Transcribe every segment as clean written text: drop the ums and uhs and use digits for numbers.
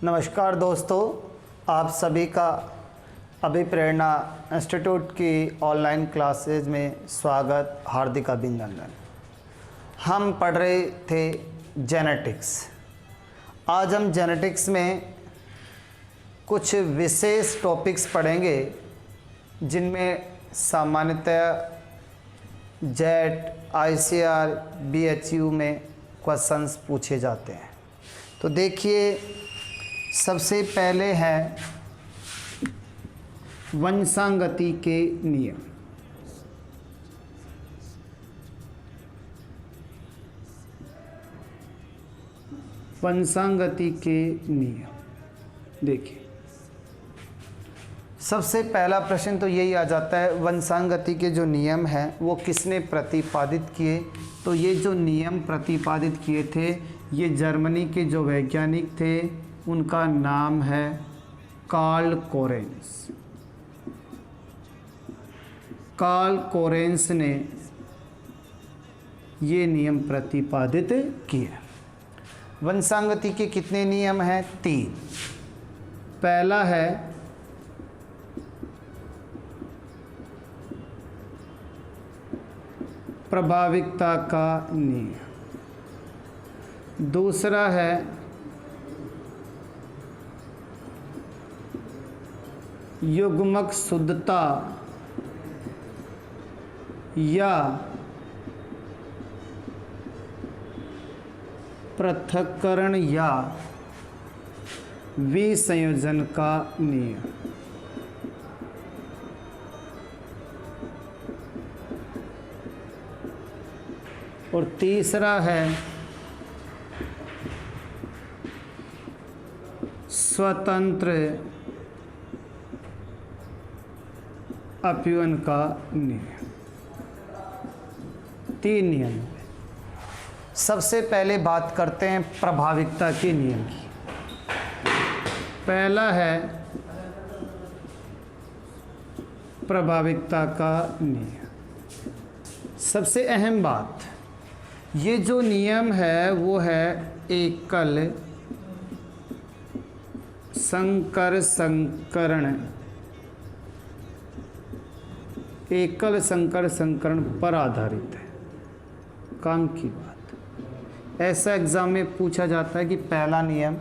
नमस्कार दोस्तों, आप सभी का अभिप्रेरणा इंस्टीट्यूट की ऑनलाइन क्लासेज में स्वागत, हार्दिक अभिनंदन। हम पढ़ रहे थे जेनेटिक्स। आज हम जेनेटिक्स में कुछ विशेष टॉपिक्स पढ़ेंगे जिनमें सामान्यतः जेट, ICR, BHU में क्वेश्चंस पूछे जाते हैं। तो देखिए, सबसे पहले है वंशागति के नियम। वंशागति के नियम देखिए, सबसे पहला प्रश्न तो यही आ जाता है, वंशागति के जो नियम हैं वो किसने प्रतिपादित किए। तो ये जो नियम प्रतिपादित किए थे, ये जर्मनी के जो वैज्ञानिक थे उनका नाम है कार्ल कोरेंस। कार्ल कोरेंस ने ये नियम प्रतिपादित किए। वंशागति के कितने नियम हैं? 3। पहला है प्रभाविकता का नियम, दूसरा है युग्मक शुद्धता या पृथक्करण या विसंयोजन का नियम, और तीसरा है स्वतंत्र अपव्यय का नियम। 3 नियम। सबसे पहले बात करते हैं प्रभाविकता के नियम की। पहला है प्रभाविकता का नियम। सबसे अहम बात, ये जो नियम है वो है एकल संकर संकरण, एकल संकर संकरण पर आधारित है। काम की बात, ऐसा एग्जाम में पूछा जाता है कि पहला नियम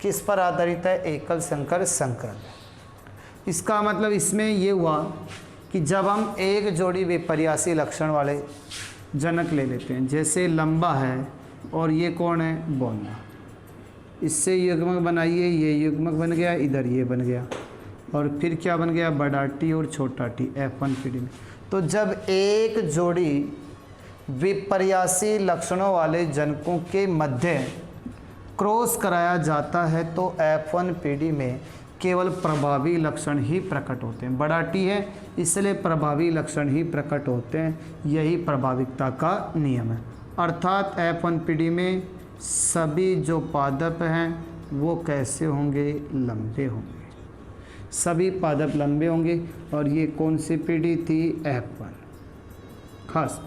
किस पर आधारित है? एकल संकर संकरण। इसका मतलब इसमें ये हुआ कि जब हम एक जोड़ी विपर्यासी लक्षण वाले जनक ले लेते हैं, जैसे लंबा है और ये कौन है? बोना। इससे युग्मक बनाइए, ये युग्मक बन गया, इधर ये बन गया, और फिर क्या बन गया? बड़ा टी और छोटा टी, F1 पीढ़ी में। तो जब एक जोड़ी विपर्यासी लक्षणों वाले जनकों के मध्य क्रॉस कराया जाता है तो F1 पीढ़ी में केवल प्रभावी लक्षण ही प्रकट होते हैं। बड़ा टी है इसलिए प्रभावी लक्षण ही प्रकट होते हैं। यही प्रभाविकता का नियम है। अर्थात F1 पीढ़ी में सभी जो पादप हैं वो कैसे होंगे? लंबे होंगे। सभी पादप लंबे होंगे। और ये कौन सी पीढ़ी थी? F1 खास।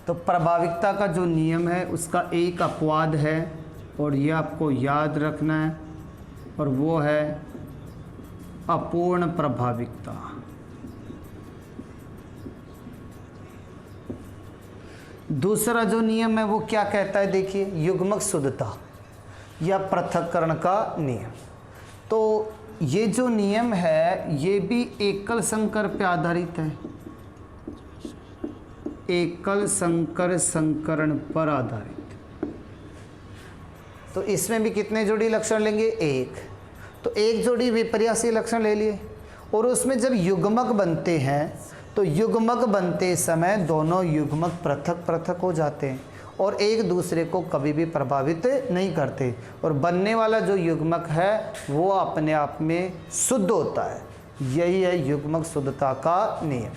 तो प्रभाविकता का जो नियम है उसका एक अपवाद है और ये आपको याद रखना है, और वो है अपूर्ण प्रभाविकता। दूसरा जो नियम है वो क्या कहता है? देखिए, युग्मक शुद्धता या पृथक्करण का नियम। तो ये जो नियम है ये भी एकल संकर पे आधारित है, एकल संकर संकरण पर आधारित। तो इसमें भी कितने जोड़ी लक्षण लेंगे? 1। तो एक जोड़ी विपर्यासी लक्षण ले लिए, और उसमें जब युग्मक बनते हैं तो युग्मक बनते समय दोनों युग्मक पृथक पृथक हो जाते हैं और एक दूसरे को कभी भी प्रभावित नहीं करते, और बनने वाला जो युग्मक है वो अपने आप में शुद्ध होता है। यही है युग्मक शुद्धता का नियम।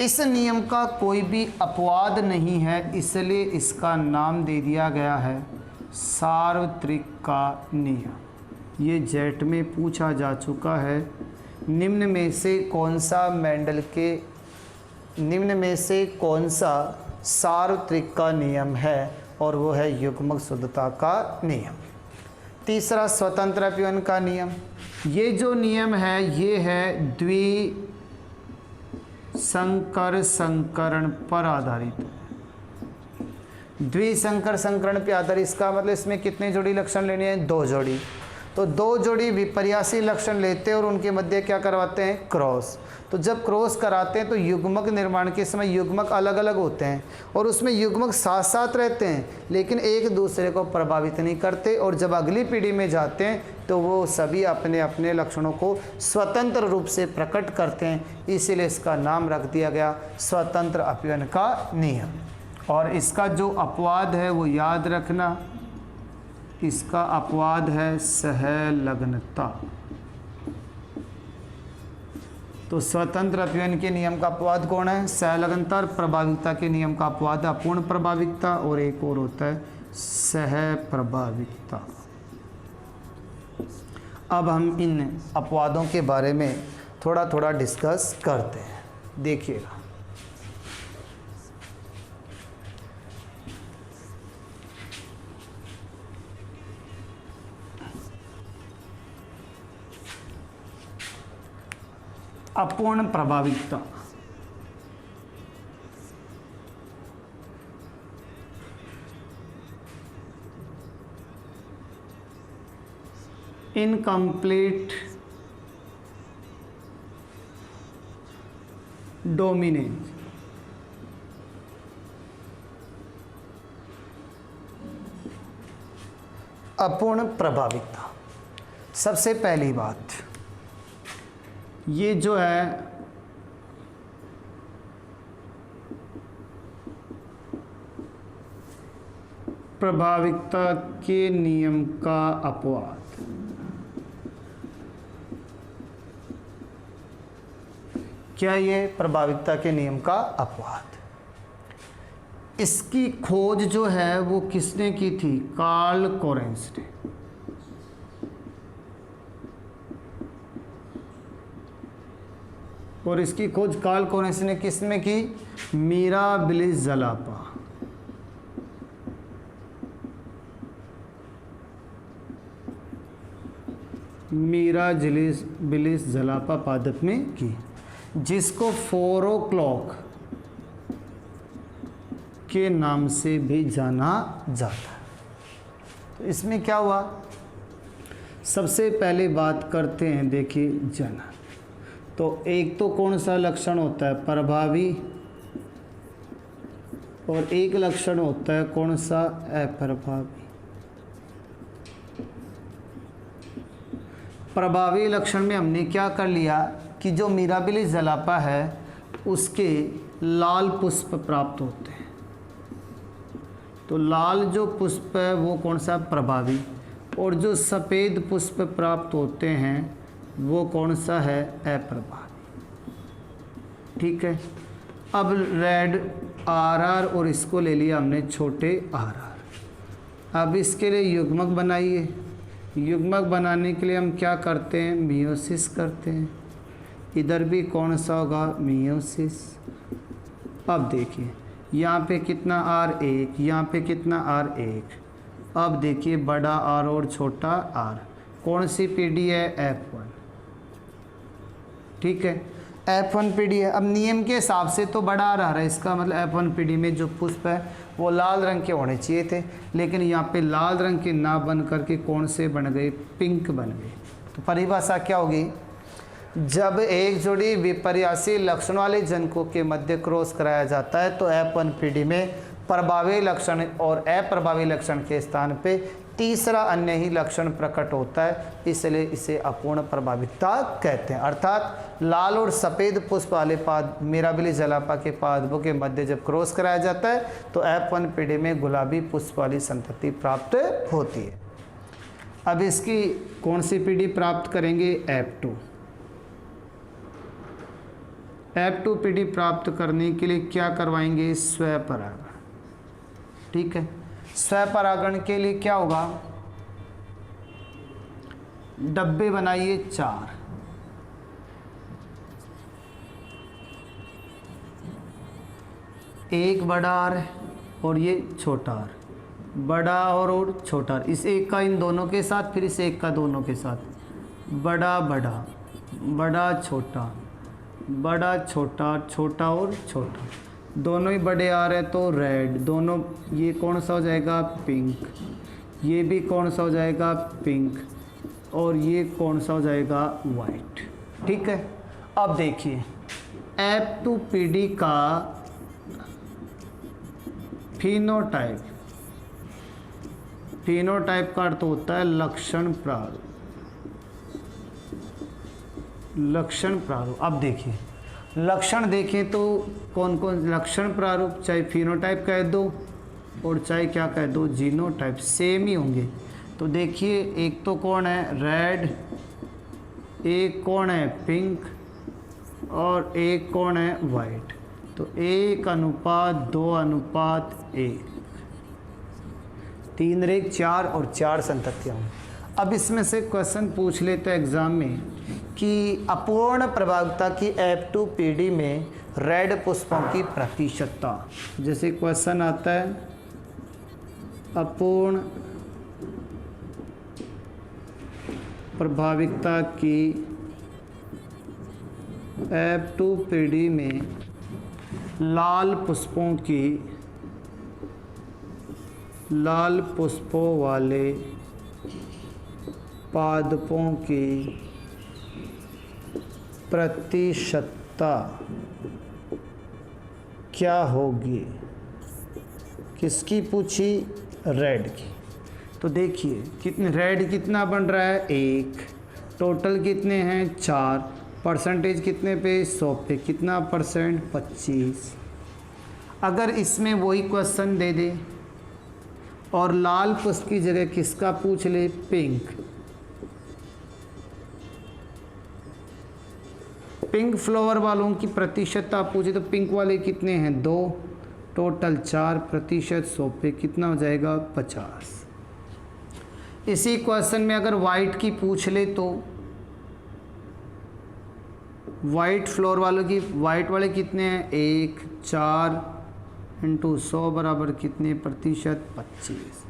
इस नियम का कोई भी अपवाद नहीं है, इसलिए इसका नाम दे दिया गया है सार्वत्रिक का नियम। ये जेट में पूछा जा चुका है। निम्न में से कौन सा सार्वत्रिक का नियम है? और वो है युग्मक शुद्धता का नियम। तीसरा स्वतंत्र अपव्यन का नियम। ये जो नियम है ये है द्विसंकर संकरण पर आधारित है। द्विसंकर संकरण पे आधारित, इसका मतलब इसमें कितने जोड़ी लक्षण लेने हैं? 2 जोड़ी। तो 2 जोड़ी विपर्यासी लक्षण लेते हैं और उनके मध्य क्या करवाते हैं? क्रॉस। तो जब क्रॉस कराते हैं तो युग्मक निर्माण के समय युग्मक अलग अलग होते हैं और उसमें युग्मक साथ साथ रहते हैं लेकिन एक दूसरे को प्रभावित नहीं करते, और जब अगली पीढ़ी में जाते हैं तो वो सभी अपने अपने लक्षणों को स्वतंत्र रूप से प्रकट करते हैं। इसीलिए इसका नाम रख दिया गया स्वतंत्र अपव्यन का नियम। और इसका जो अपवाद है वो याद रखना, इसका अपवाद है सहलग्नता। तो स्वतंत्र अपव्यन के नियम का अपवाद कौन है? सहलग्नता। और प्रभाविकता के नियम का अपवाद अपूर्ण प्रभाविकता, और एक और होता है सहप्रभाविकता। अब हम इन अपवादों के बारे में थोड़ा थोड़ा डिस्कस करते हैं, देखिएगा। अपूर्ण प्रभाविकता। Incomplete dominance. अपूर्ण प्रभाविकता। सबसे पहली बात, ये जो है प्रभाविकता के नियम का अपवाद। क्या ये प्रभाविकता के नियम का अपवाद? इसकी खोज जो है वो किसने की थी? कार्ल कोरेंस ने। और इसकी खोज कार्ल कोरेंस ने किसमें की? मिराबिलिस ज़लापा। मिराबिलिस ज़लापा पादप में की, जिसको 4 o'clock के नाम से भी जाना जाता है। तो इसमें क्या हुआ? सबसे पहले बात करते हैं, देखिए जनन। तो एक तो कौन सा लक्षण होता है? प्रभावी। और एक लक्षण होता है कौन सा? अप्रभावी। प्रभावी लक्षण में हमने क्या कर लिया कि जो मिराबिलिस ज़लापा है उसके लाल पुष्प प्राप्त होते हैं। तो लाल जो पुष्प है वो कौन सा? प्रभावी। और जो सफ़ेद पुष्प प्राप्त होते हैं वो कौन सा है? अप्रभावी। ठीक है। अब रेड RR और इसको ले लिया हमने छोटे RR। अब इसके लिए युग्मक बनाइए। युग्मक बनाने के लिए हम क्या करते हैं? मियोसिस करते हैं। इधर भी कौन सा होगा? मियोसिस। अब देखिए यहाँ पे कितना R1, यहाँ पे कितना R1। अब देखिए बड़ा R और छोटा R, कौन सी पीढ़ी है? F1। ठीक है, F1 पीढ़ी है। अब नियम के हिसाब से तो बड़ा R आ रहा है, इसका मतलब F1 पीढ़ी में जो पुष्प है वो लाल रंग के होने चाहिए थे, लेकिन यहाँ पे लाल रंग के ना बन करके कौन से बन गए? पिंक बन गए। तो परिभाषा क्या होगी? जब एक जोड़ी विपर्यासी लक्षण वाले जनकों के मध्य क्रॉस कराया जाता है तो F1 पीढ़ी में प्रभावी लक्षण और अप्रभावी लक्षण के स्थान पे तीसरा अन्य ही लक्षण प्रकट होता है, इसलिए इसे अपूर्ण प्रभाविकता कहते हैं। अर्थात लाल और सफ़ेद पुष्प वाले पाद मिराबिलिस ज़लापा के पादपों के मध्य जब क्रॉस कराया जाता है तो F1 पीढ़ी में गुलाबी पुष्प वाली संतति प्राप्त होती है। अब इसकी कौन सी पीढ़ी प्राप्त करेंगे? F2। F2 पीढ़ी प्राप्त करने के लिए क्या करवाएंगे? स्वपरागण। ठीक है, स्वपरागण के लिए क्या होगा? डब्बे बनाइए 4। एक बड़ा R और ये छोटा R। बड़ा और छोटा, इस एक का इन दोनों के साथ, फिर इस एक का दोनों के साथ, बड़ा बड़ा, बड़ा छोटा, बड़ा छोटा, छोटा और छोटा, दोनों ही बड़े आ रहे हैं तो रेड, दोनों, ये कौन सा हो जाएगा पिंक, ये भी कौन सा हो जाएगा पिंक, और ये कौन सा हो जाएगा वाइट। ठीक है, अब देखिए F2PD का फिनोटाइप, फिनोटाइप का अर्थ होता है लक्षण प्रारूप, लक्षण प्रारूप। अब देखिए लक्षण देखें तो कौन कौन लक्षण प्रारूप, चाहे फिनोटाइप कह दो और चाहे क्या कह दो जीनोटाइप, सेम ही होंगे। तो देखिए एक तो कौन है रेड, एक कौन है पिंक और एक कौन है वाइट। तो 1:2:1, 3 रेख 4 और 4 संततियाँ। अब इसमें से क्वेश्चन पूछ लेते हैं एग्जाम में कि अपूर्ण प्रभाविता की F2PD में रेड पुष्पों की प्रतिशतता। जैसे क्वेश्चन आता है अपूर्ण प्रभाविता की F2PD में लाल पुष्पों वाले पादपों की प्रतिशतता क्या होगी। किसकी पूछी, रेड की। तो देखिए कितने रेड कितना बन रहा है 1, टोटल कितने हैं 4, परसेंटेज कितने पे 100 पे, कितना परसेंट 25। अगर इसमें वही क्वेश्चन दे दे और लाल पुष्प की जगह किसका पूछ ले, पिंक, पिंक फ्लावर वालों की प्रतिशतता पूछे तो पिंक वाले कितने हैं 2, टोटल 4, प्रतिशत 100 पे कितना हो जाएगा 50। इसी क्वेश्चन में अगर वाइट की पूछ ले तो वाइट फ्लोर वालों की, वाइट वाले कितने हैं 1, 4 इंटू 100 बराबर कितने प्रतिशत 25।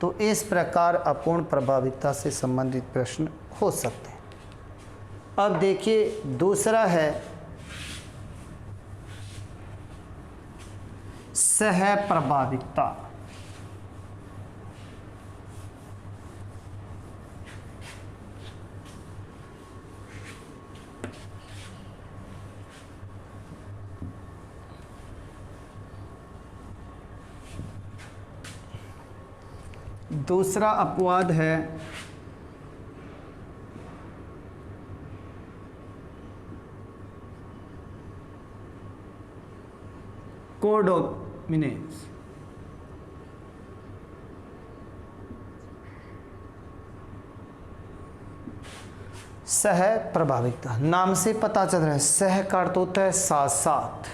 तो इस प्रकार अपूर्ण प्रभाविता से संबंधित प्रश्न हो सकते हैं। अब देखिए दूसरा है सहप्रभाविता। दूसरा अपवाद है कोडोमिनेंस। सह प्रभाविता, नाम से पता चल रहा है सह का अर्थ होता है साथ साथ,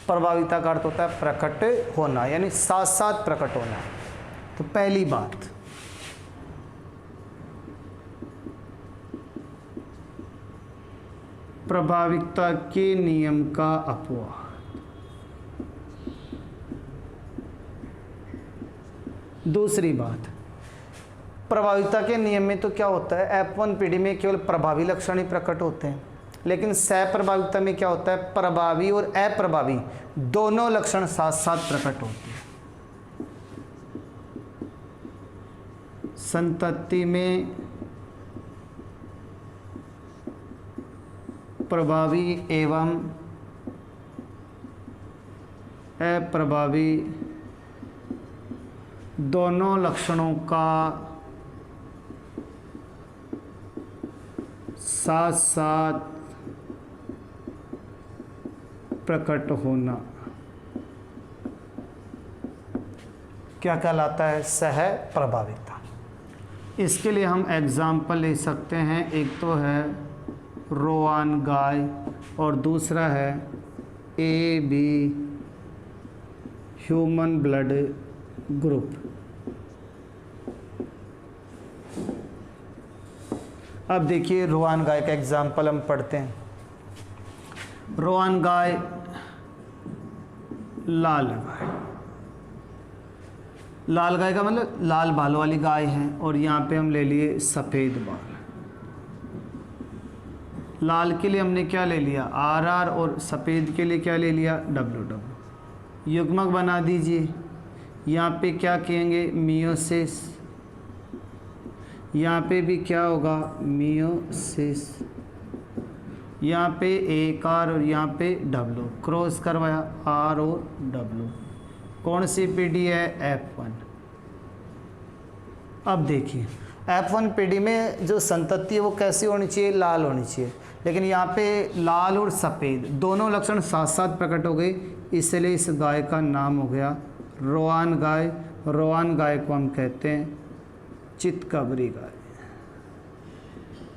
प्रभाविता का अर्थ होता है प्रकट होना, यानी साथ साथ प्रकट होना। तो पहली बात, प्रभाविता के नियम का अपवाद। दूसरी बात, प्रभाविता के नियम में तो क्या होता है F1PD में केवल प्रभावी लक्षण ही प्रकट होते हैं, लेकिन सहप्रभाविता में क्या होता है प्रभावी और अप्रभावी दोनों लक्षण साथ साथ प्रकट होते हैं। संतति में प्रभावी एवं अप्रभावी दोनों लक्षणों का साथ साथ प्रकट होना क्या कहलाता है, सह प्रभाविता। इसके लिए हम एग्जाम्पल ले सकते हैं, एक तो है रोआन गाय और दूसरा है AB ह्यूमन ब्लड ग्रुप। अब देखिए रोआन गाय का एग्जाम्पल हम पढ़ते हैं। रोआन गाय, लाल गाय, लाल गाय का मतलब लाल बालों वाली गाय है, और यहाँ पे हम ले लिए सफ़ेद बाल। लाल के लिए हमने क्या ले लिया RR, और सफ़ेद के लिए क्या ले लिया WW। युग्मक बना दीजिए। यहाँ पे क्या कहेंगे मियोसिस, यहाँ पे भी क्या होगा मियोसिस, यहाँ पे एक R और यहाँ पे W, क्रॉस करवाया R और W। कौन सी पीढ़ी है F1। अब देखिए F1 पीढ़ी में जो संतति है वो कैसी होनी चाहिए, लाल होनी चाहिए, लेकिन यहाँ पे लाल और सफ़ेद दोनों लक्षण साथ साथ प्रकट हो गए, इसलिए इस गाय का नाम हो गया रोआन गाय। रोआन गाय को हम कहते हैं चितकबरी गाय,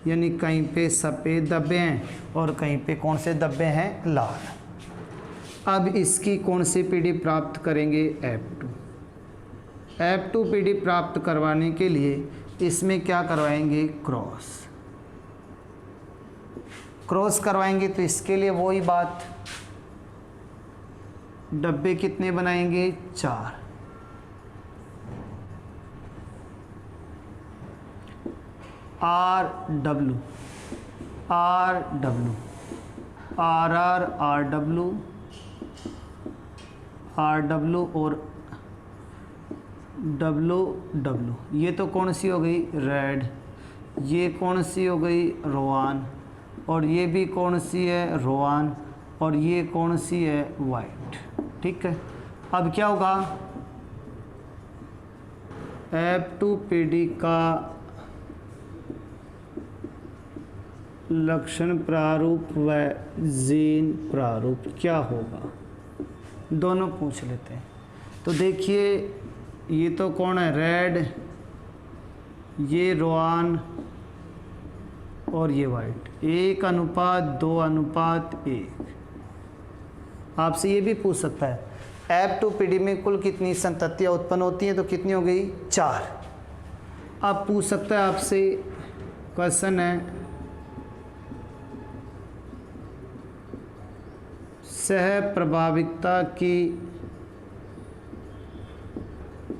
यानी कहीं पे सफ़ेद धब्बे हैं और कहीं पे कौन से धब्बे हैं, लाल। अब इसकी कौन सी पीढ़ी प्राप्त करेंगे F2। F2 पीढ़ी प्राप्त करवाने के लिए इसमें क्या करवाएंगे क्रॉस। क्रॉस करवाएंगे तो इसके लिए वही बात, डब्बे कितने बनाएंगे 4। RW RW RR RW RW और WW। ये तो कौन सी हो गई रेड, ये कौन सी हो गई रोआन, और ये भी कौन सी है रोआन, और ये कौन सी है वाइट। ठीक है, अब क्या होगा F2 पीढ़ी का लक्षण प्रारूप व जीन प्रारूप क्या होगा, दोनों पूछ लेते हैं। तो देखिए ये तो कौन है रेड, ये रोआन और ये वाइट, 1:2:1। आपसे ये भी पूछ सकता है F2 पीढ़ी में कुल कितनी संततियाँ उत्पन्न होती हैं, तो कितनी हो गई 4। अब पूछ सकता है आपसे, क्वेश्चन है सह प्रभाविकता की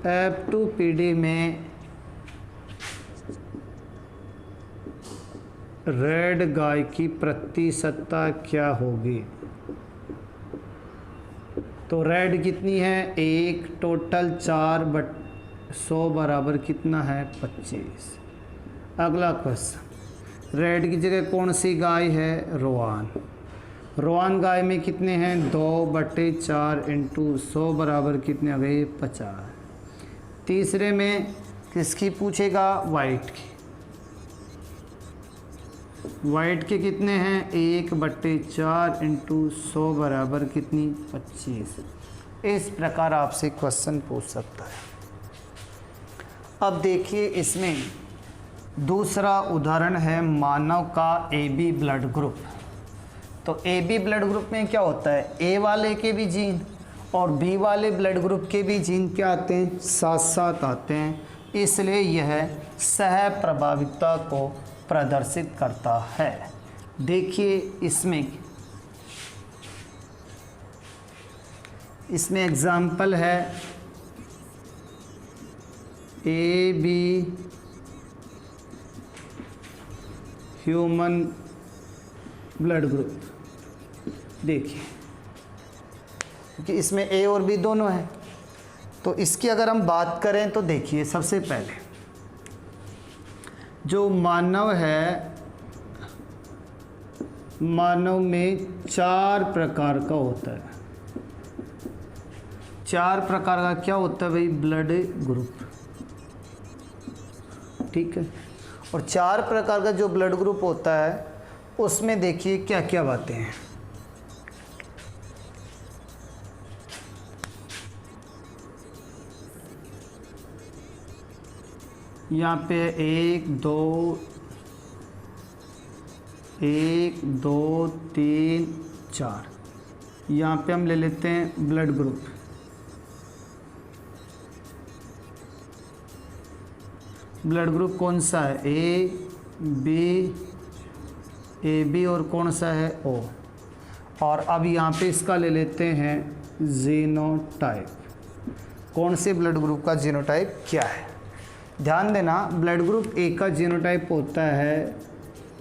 F2 पीढ़ी में रेड गाय की प्रतिशतता क्या होगी। तो रेड कितनी है 1, टोटल 4/100 बराबर कितना है 25। अगला क्वेश्चन, रेड की जगह कौन सी गाय है रोआन। रोआन गाय में कितने हैं 2/4 × 100 बराबर कितने हो गए 50। तीसरे में किसकी पूछेगा वाइट की। वाइट के कितने हैं 1/4 × 100 बराबर कितनी 25। इस प्रकार आपसे क्वेश्चन पूछ सकता है। अब देखिए इसमें दूसरा उदाहरण है मानव का AB ब्लड ग्रुप। तो AB ब्लड ग्रुप में क्या होता है, A वाले के भी जीन और B वाले ब्लड ग्रुप के भी जीन क्या आते हैं, साथ साथ आते हैं, इसलिए यह सह प्रभाविकता को प्रदर्शित करता है। देखिए इसमें एग्जाम्पल है AB ह्यूमन ब्लड ग्रुप। देखिए कि इसमें A और B दोनों हैं, तो इसकी अगर हम बात करें तो देखिए सबसे पहले जो मानव है, मानव में 4 प्रकार का होता है। 4 प्रकार का क्या होता है भाई, ब्लड ग्रुप। ठीक है, और 4 प्रकार का जो ब्लड ग्रुप होता है उसमें देखिए क्या क्या बातें हैं। यहाँ पे 1 2 3 4। यहाँ पे हम ले लेते हैं ब्लड ग्रुप। ब्लड ग्रुप कौन सा है, ए बी और कौन सा है O। और अब यहाँ पे इसका ले लेते हैं जीनोटाइप। कौन से ब्लड ग्रुप का जीनोटाइप क्या है। ध्यान देना, ब्लड ग्रुप ए का जीनोटाइप होता है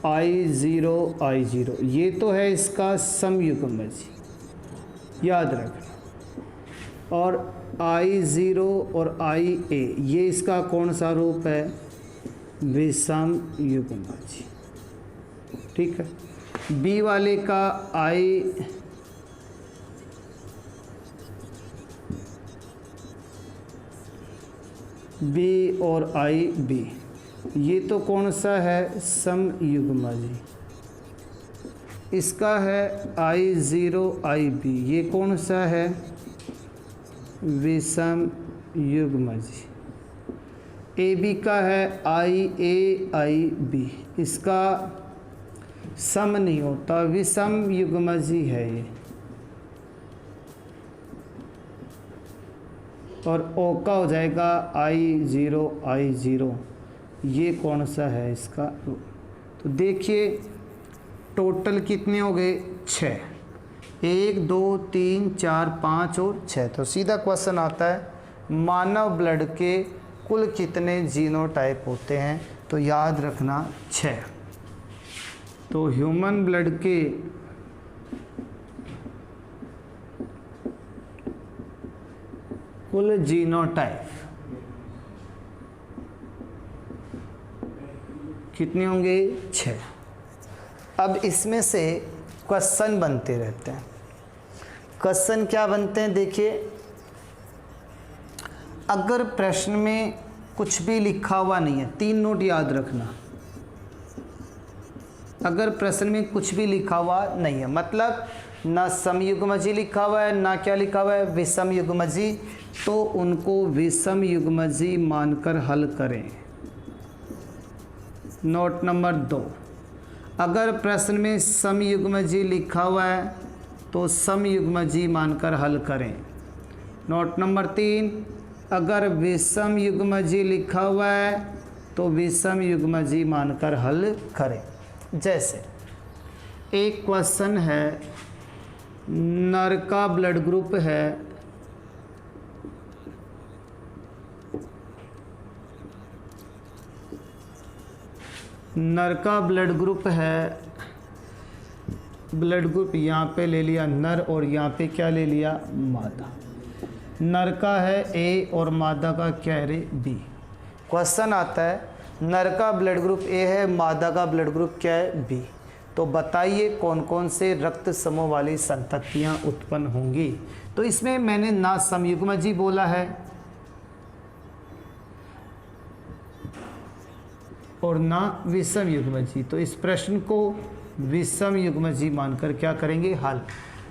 I0I0, ये तो है इसका समयुग्मजी, याद रखना। और I0 और IA ये इसका कौन सा रूप है, विषम युग्मजी, ठीक है। बी वाले का बी और IB ये तो कौन सा है, समयुग्मजी। इसका है I0IB, ये कौन सा है, विषम युग्मजी। AB का है IAIB, इसका सम नहीं होता, विषम युग्मजी है ये। और O का हो जाएगा I0I0, ये कौन सा है इसका। तो देखिए टोटल कितने हो गए, 6, 1 2 3 4 5 और 6। तो सीधा क्वेश्चन आता है मानव ब्लड के कुल कितने जीनोटाइप होते हैं, तो याद रखना 6। तो ह्यूमन ब्लड के कुल जीनोटाइप कितने होंगे, 6। अब इसमें से क्वेश्चन बनते रहते हैं। क्वेश्चन क्या बनते हैं, देखिए अगर प्रश्न में कुछ भी लिखा हुआ नहीं है, 3 नोट याद रखना। अगर प्रश्न में कुछ भी लिखा हुआ नहीं है, मतलब ना समयुग्मजी लिखा हुआ है, ना क्या लिखा हुआ है, विषम युग्मजी, तो उनको विषम युग्मजी मानकर हल करें। नोट नंबर 2, अगर प्रश्न में समयुग्मजी लिखा हुआ है तो समयुग्मजी मानकर हल करें। नोट नंबर 3, अगर विषम युग्मजी लिखा हुआ है तो विषम युग्मजी मानकर हल करें। जैसे एक क्वेश्चन है, नर का ब्लड ग्रुप है ब्लड ग्रुप यहाँ पे ले लिया नर और यहाँ पे क्या ले लिया, मादा। नर का है ए और मादा का क्या है रे, बी। क्वेश्चन आता है नर का ब्लड ग्रुप ए है, मादा का ब्लड ग्रुप क्या है, बी। तो बताइए कौन कौन से रक्त समूह वाली संततियाँ उत्पन्न होंगी। तो इसमें मैंने ना समयुग्मजी बोला है और ना विषम युग्मजी, तो इस प्रश्न को विषम युग्मजी मानकर क्या करेंगे, हल।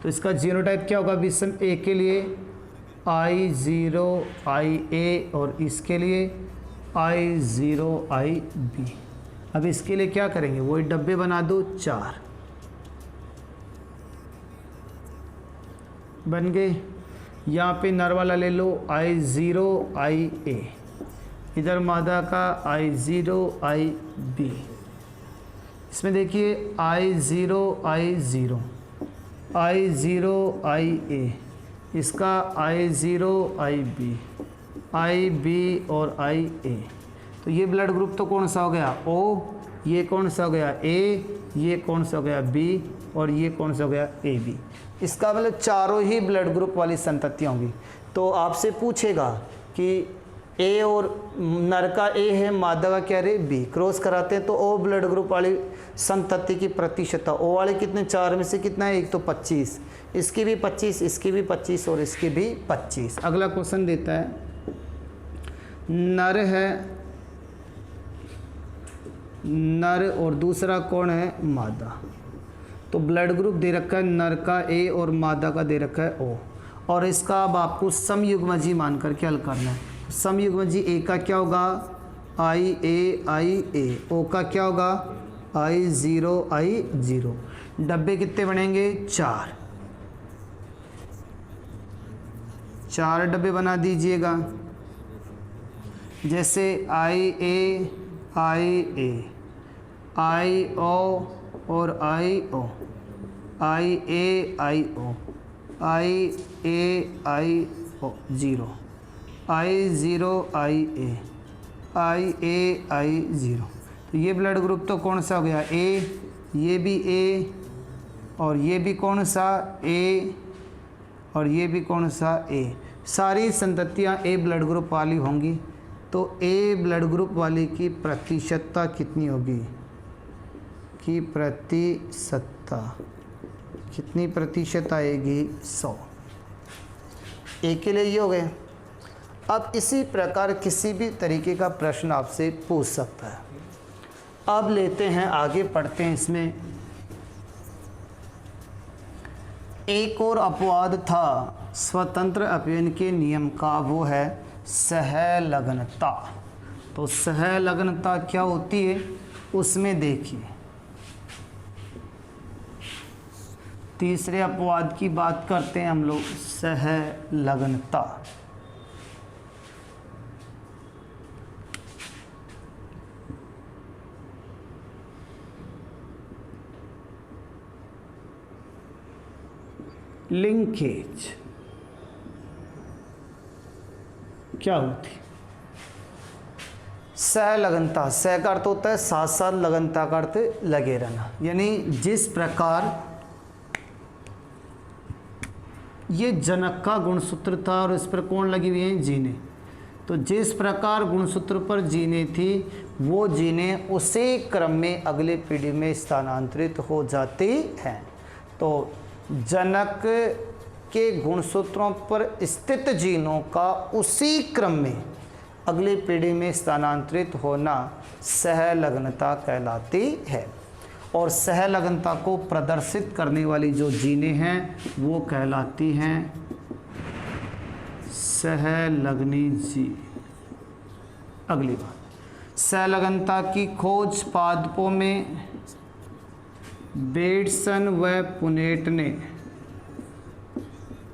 तो इसका जीनोटाइप क्या होगा, विषम ए के लिए I0IA और इसके लिए I0IB। अब इसके लिए क्या करेंगे, वही डब्बे बना दो, 4 बन गए। यहाँ पे नर वाला ले लो I0IA, इधर मादा का I0IB। इसमें देखिए I0IA, इसका I0IB, IB और IA। तो ये ब्लड ग्रुप तो कौन सा हो गया, O, ये कौन सा हो गया, A, ये कौन सा हो गया, B, और ये कौन सा हो गया, AB। इसका मतलब चारों ही ब्लड ग्रुप वाली संततियाँ होंगी। तो आपसे पूछेगा कि ए और नर का ए है, मादा का क्या रे, बी। क्रॉस कराते हैं तो ओ ब्लड ग्रुप वाली संतति की प्रतिशतता, ओ वाले कितने, 4 में से कितना है, एक तो 25, इसकी भी 25, इसकी भी 25 और इसकी भी 25। अगला क्वेश्चन देता है, नर है नर और दूसरा कौन है, मादा। तो ब्लड ग्रुप दे रखा है नर का ए और मादा का दे रखा है ओ, और इसका अब आपको समयुग्मजी मान करके हल करना है। समयुग्मजी ए का क्या होगा, IA, ओ का क्या होगा, I0, डब्बे कितने बनेंगे, 4 डब्बे बना दीजिएगा। जैसे IA, IO और IO, IA, IO, IA, IO 0, I0 IA, IA I0, तो ये ब्लड ग्रुप तो कौन सा हो गया A, ये भी A, और ये भी कौन सा A, और ये भी कौन सा A। सारी संततियाँ A ब्लड ग्रुप वाली होंगी, तो A ब्लड ग्रुप वाली की प्रतिशतता कितनी होगी, की प्रतिशतता कितनी प्रतिशत आएगी, 100। A के लिए ये हो गए। अब इसी प्रकार किसी भी तरीके का प्रश्न आपसे पूछ सकता है। अब लेते हैं आगे, पढ़ते हैं इसमें। एक और अपवाद था स्वतंत्र अपव्यय के नियम का, वो है सहलग्नता। तो सहलग्नता क्या होती है उसमें देखिए, तीसरे अपवाद की बात करते हैं हम लोग, सहलग्नता। लिंकेज क्या होती, सहलग्नता, सह का अर्थ होता है साथ साथ, लगनता का अर्थ लगे रहना। यानी जिस प्रकार ये जनक का गुणसूत्र था और इस पर कौन लगी हुई हैं, जीने, तो जिस प्रकार गुणसूत्र पर जीने थी वो जीने उसी क्रम में अगले पीढ़ी में स्थानांतरित हो जाती हैं। तो जनक के गुणसूत्रों पर स्थित जीनों का उसी क्रम में अगली पीढ़ी में स्थानांतरित होना सहलग्नता कहलाती है। और सहलग्नता को प्रदर्शित करने वाली जो जीनें हैं वो कहलाती हैं सहलग्नी जी। अगली बात, सहलग्नता की खोज पादपों में बेटसन व पुनेट ने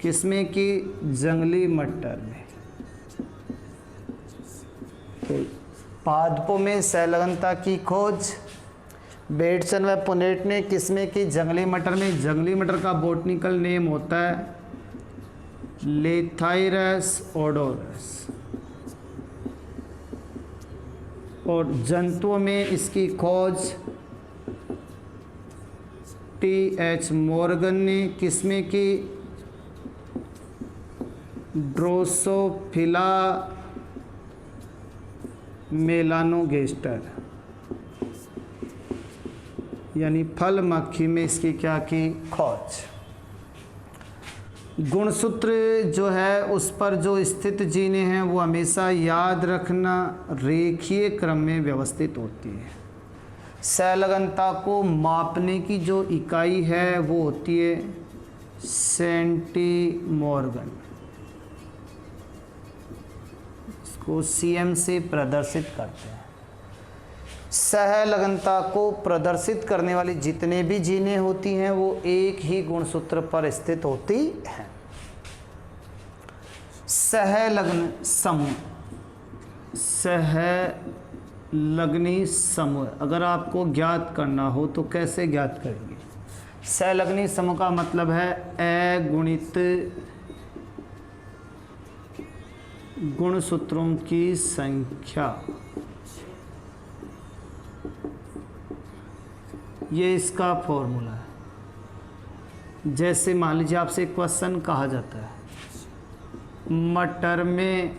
किसमें की, जंगली मटर में। तो पादपों में सहलग्नता की खोज बेटसन व पुनेट ने किसमें की, जंगली मटर में। जंगली मटर का बॉटनिकल नेम होता है लेथाइरस ओडोरस, और जंतुओं में इसकी खोज T.H. मॉर्गन ने किसमें की, ड्रोसोफिला मेलानोगेस्टर, यानी फल मक्खी में इसकी क्या की, खोज। गुणसूत्र जो है उस पर जो स्थित जीने हैं वो हमेशा याद रखना रेखीय क्रम में व्यवस्थित होती है। सहलग्नता को मापने की जो इकाई है वो होती है सेंटीमॉर्गन, इसको CM से प्रदर्शित करते हैं। सहलग्नता को प्रदर्शित करने वाली जितने भी जीनें होती हैं वो एक ही गुणसूत्र पर स्थित होती हैं। सहलग्न समूह, सहलग्नी समूह अगर आपको ज्ञात करना हो तो कैसे ज्ञात करेंगे। सहलग्नी समूह का मतलब है अगुणित गुणसूत्रों की संख्या। ये इसका फॉर्मूला है। जैसे मान लीजिए आपसे एक क्वेश्चन कहा जाता है मटर में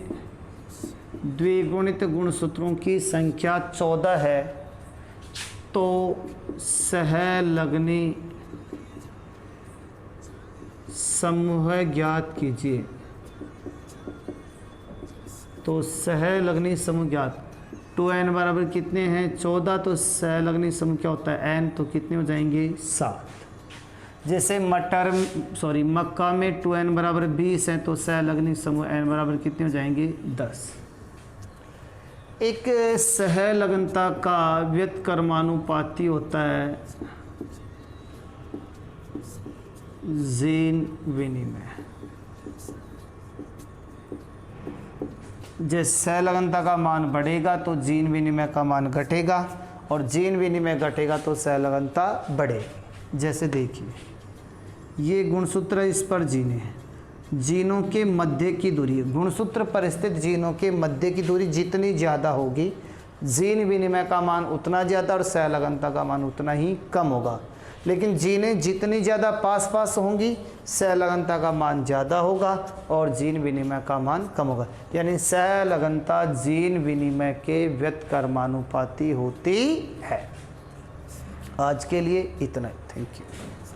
द्विगुणित गुणसूत्रों की संख्या 14 है, तो सहलग्नी समूह ज्ञात कीजिए। तो सहलग्नी समूह ज्ञात, 2n बराबर कितने हैं, 14, तो सहलग्नी समूह क्या होता है, n, तो कितने हो जाएंगे, 7। जैसे मक्का में 2n बराबर 20 है, तो सहलग्नी समूह n बराबर कितने हो जाएंगे, 10। एक सहलग्नता का व्युत्क्रमानुपाती होता है जीन विनिमय। जैसे सहलग्नता का मान बढ़ेगा तो जीन विनिमय का मान घटेगा, और जीन विनिमय घटेगा तो सहलग्नता बढ़ेगी। जैसे देखिए ये गुणसूत्र इस पर जीने हैं, जीनों के मध्य की दूरी, गुणसूत्र पर स्थित जीनों के मध्य की दूरी जितनी ज़्यादा होगी, जीन विनिमय का मान उतना ज़्यादा और सहलगनता का मान उतना ही कम होगा। लेकिन जीनें जितनी ज़्यादा पास पास होंगी, सहलगनता का मान ज़्यादा होगा और जीन विनिमय का मान कम होगा। यानी सहलगनता जीन विनिमय के व्युत्क्रमानुपाती होती है। आज के लिए इतना ही। Thank you.